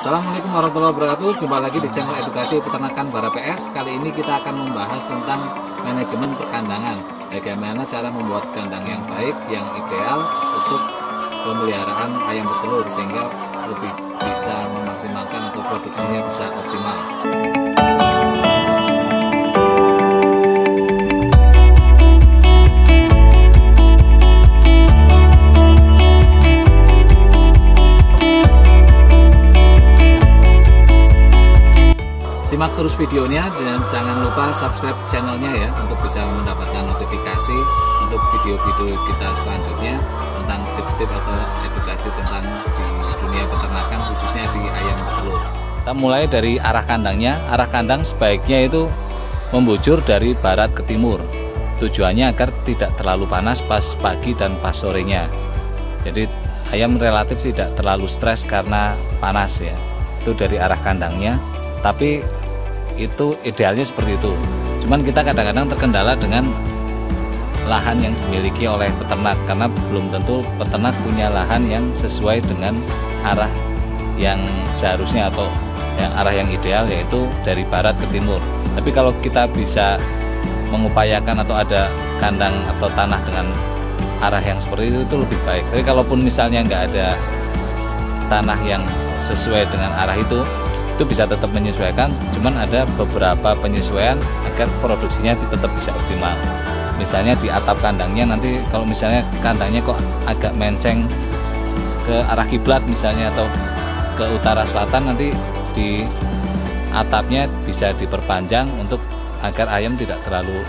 Assalamualaikum warahmatullahi wabarakatuh. Jumpa lagi di channel Edukasi Peternakan Bara PS. Kali ini kita akan membahas tentang manajemen perkandangan. Bagaimana cara membuat kandang yang baik, yang ideal untuk pemeliharaan ayam petelur sehingga lebih bisa memaksimalkan atau produksinya bisa optimal. Simak terus videonya, jangan lupa subscribe channelnya ya untuk bisa mendapatkan notifikasi untuk video-video kita selanjutnya tentang tips-tips atau edukasi tentang di dunia peternakan khususnya di ayam petelur. Kita mulai dari arah kandangnya. Arah kandang sebaiknya itu membujur dari barat ke timur. Tujuannya agar tidak terlalu panas pas pagi dan pas sorenya. Jadi ayam relatif tidak terlalu stres karena panas ya. Itu dari arah kandangnya. Tapi itu idealnya seperti itu. Cuman kita kadang-kadang terkendala dengan lahan yang dimiliki oleh peternak karena belum tentu peternak punya lahan yang sesuai dengan arah yang seharusnya atau yang arah yang ideal, yaitu dari barat ke timur. Tapi kalau kita bisa mengupayakan atau ada kandang atau tanah dengan arah yang seperti itu lebih baik. Tapi kalaupun misalnya nggak ada tanah yang sesuai dengan arah itu bisa tetap menyesuaikan, cuman ada beberapa penyesuaian agar produksinya tetap bisa optimal. Misalnya di atap kandangnya, nanti kalau misalnya kandangnya kok agak menceng ke arah kiblat misalnya atau ke utara selatan, nanti di atapnya bisa diperpanjang untuk agar ayam tidak terlalu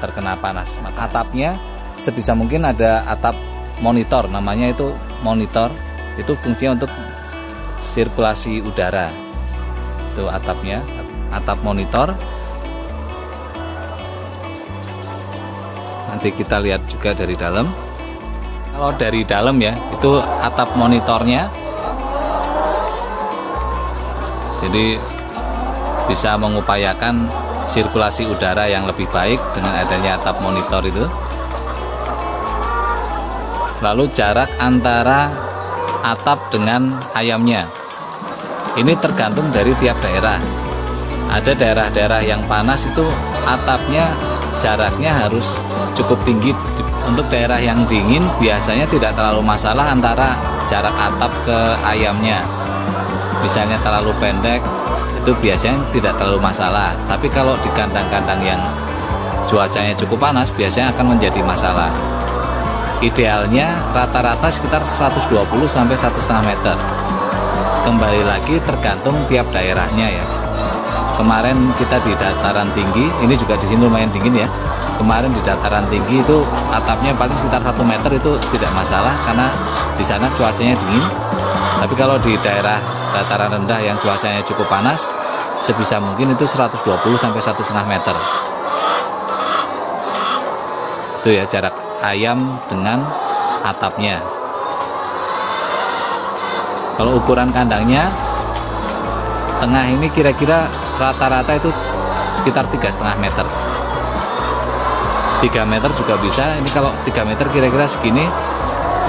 terkena panas. Maka atapnya sebisa mungkin ada atap monitor, namanya itu monitor, itu fungsinya untuk sirkulasi udara. Itu atapnya, atap monitor. Nanti kita lihat juga dari dalam. Kalau dari dalam ya, itu atap monitornya. Jadi bisa mengupayakan sirkulasi udara yang lebih baik dengan adanya atap monitor itu. Lalu jarak antara atap dengan ayamnya, ini tergantung dari tiap daerah. Ada daerah-daerah yang panas itu atapnya jaraknya harus cukup tinggi. Untuk daerah yang dingin biasanya tidak terlalu masalah antara jarak atap ke ayamnya. Misalnya terlalu pendek, itu biasanya tidak terlalu masalah. Tapi kalau di kandang-kandang yang cuacanya cukup panas biasanya akan menjadi masalah. Idealnya rata-rata sekitar 120 sampai 1,5 meter. Kembali lagi tergantung tiap daerahnya ya. Kemarin kita di dataran tinggi, ini juga di sini lumayan dingin ya. Kemarin di dataran tinggi itu atapnya paling sekitar 1 meter, itu tidak masalah karena di sana cuacanya dingin. Tapi kalau di daerah dataran rendah yang cuacanya cukup panas, sebisa mungkin itu 120 sampai 1,5 meter. Itu ya jarak ayam dengan atapnya. Kalau ukuran kandangnya, tengah ini kira-kira rata-rata itu sekitar 3,5 meter. 3 meter juga bisa. Ini kalau 3 meter kira-kira segini.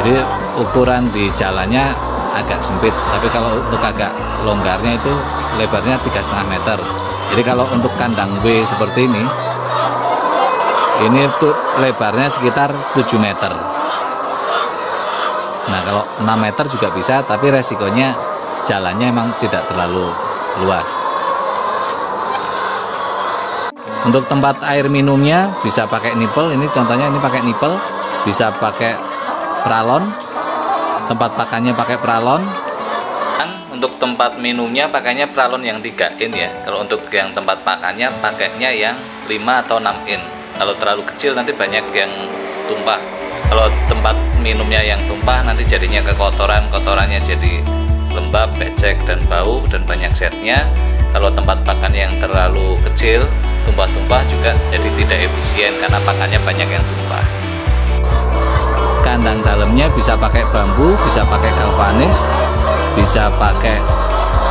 Jadi ukuran di jalannya agak sempit. Tapi kalau untuk agak longgarnya itu lebarnya 3,5 meter. Jadi kalau untuk kandang W seperti ini tuh lebarnya sekitar 7 meter. Nah kalau 6 meter juga bisa, tapi resikonya jalannya emang tidak terlalu luas. Untuk tempat air minumnya bisa pakai nipel. Ini contohnya, ini pakai nipel. Bisa pakai pralon. Tempat pakannya pakai pralon. Untuk tempat minumnya pakainya pralon yang 3 in ya. Kalau untuk yang tempat pakannya pakainya yang 5 atau 6 in. Kalau terlalu kecil nanti banyak yang tumpah. Kalau tempat minumnya yang tumpah nanti jadinya kotorannya jadi lembab, becek, dan bau, dan banyak setnya. Kalau tempat pakan yang terlalu kecil, tumpah-tumpah juga jadi tidak efisien karena pakannya banyak yang tumpah. Kandang dalamnya bisa pakai bambu, bisa pakai galvanis, bisa pakai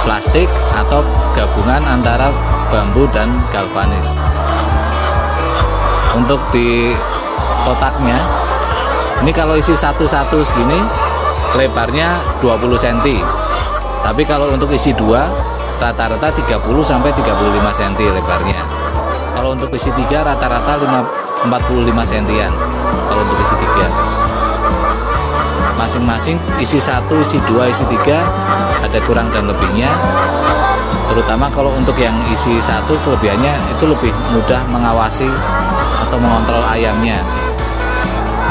plastik atau gabungan antara bambu dan galvanis. Untuk di kotaknya, ini kalau isi satu-satu segini lebarnya 20 cm. Tapi kalau untuk isi 2 rata-rata 30 sampai 35 cm lebarnya. Kalau untuk isi 3 rata-rata 45 cm. Kalau untuk isi 3 masing-masing isi 1, isi 2, isi 3 ada kurang dan lebihnya. Terutama kalau untuk yang isi 1 kelebihannya itu lebih mudah mengawasi atau mengontrol ayamnya.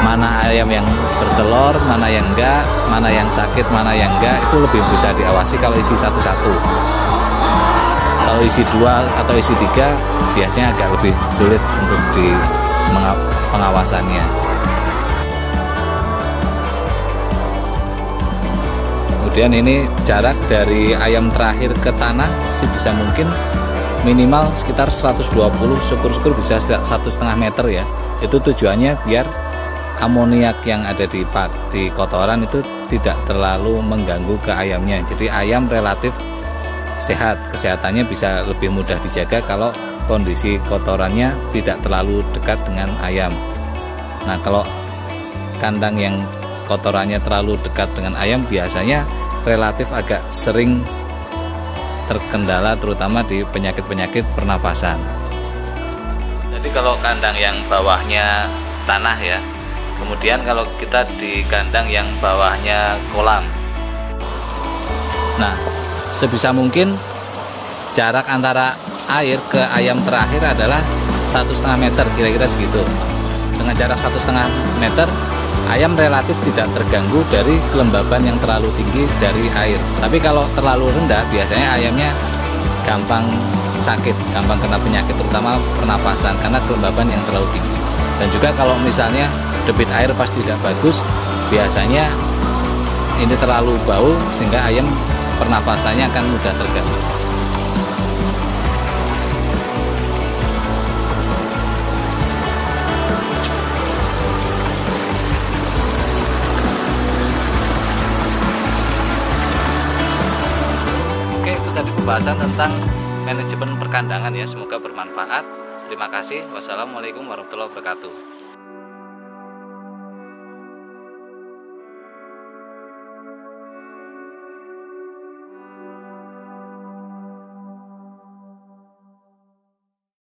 Mana ayam yang bertelur, mana yang enggak, mana yang sakit, mana yang enggak, itu lebih bisa diawasi kalau isi 1-1. Kalau isi 2 atau isi 3 biasanya agak lebih sulit untuk di pengawasannya. Kemudian ini jarak dari ayam terakhir ke tanah sebisa mungkin minimal sekitar 120, syukur-syukur bisa 1,5 meter ya. Itu tujuannya biar amoniak yang ada di kotoran itu tidak terlalu mengganggu ke ayamnya. Jadi ayam relatif sehat, kesehatannya bisa lebih mudah dijaga kalau kondisi kotorannya tidak terlalu dekat dengan ayam. Nah, kalau kandang yang kotorannya terlalu dekat dengan ayam biasanya relatif agak sering terkendala, terutama di penyakit-penyakit pernapasan. Jadi kalau kandang yang bawahnya tanah ya, kemudian kalau kita di kandang yang bawahnya kolam, nah sebisa mungkin jarak antara air ke ayam terakhir adalah 1,5 meter, kira-kira segitu. Dengan jarak 1,5 meter ayam relatif tidak terganggu dari kelembaban yang terlalu tinggi dari air. Tapi kalau terlalu rendah biasanya ayamnya gampang sakit, gampang kena penyakit, terutama pernapasan karena kelembaban yang terlalu tinggi. Dan juga kalau misalnya debit air pas tidak bagus, biasanya ini terlalu bau sehingga ayam pernapasannya akan mudah terganggu. Oke, itu tadi pembahasan tentang manajemen perkandangan ya, semoga bermanfaat. Terima kasih. Wassalamualaikum warahmatullahi wabarakatuh.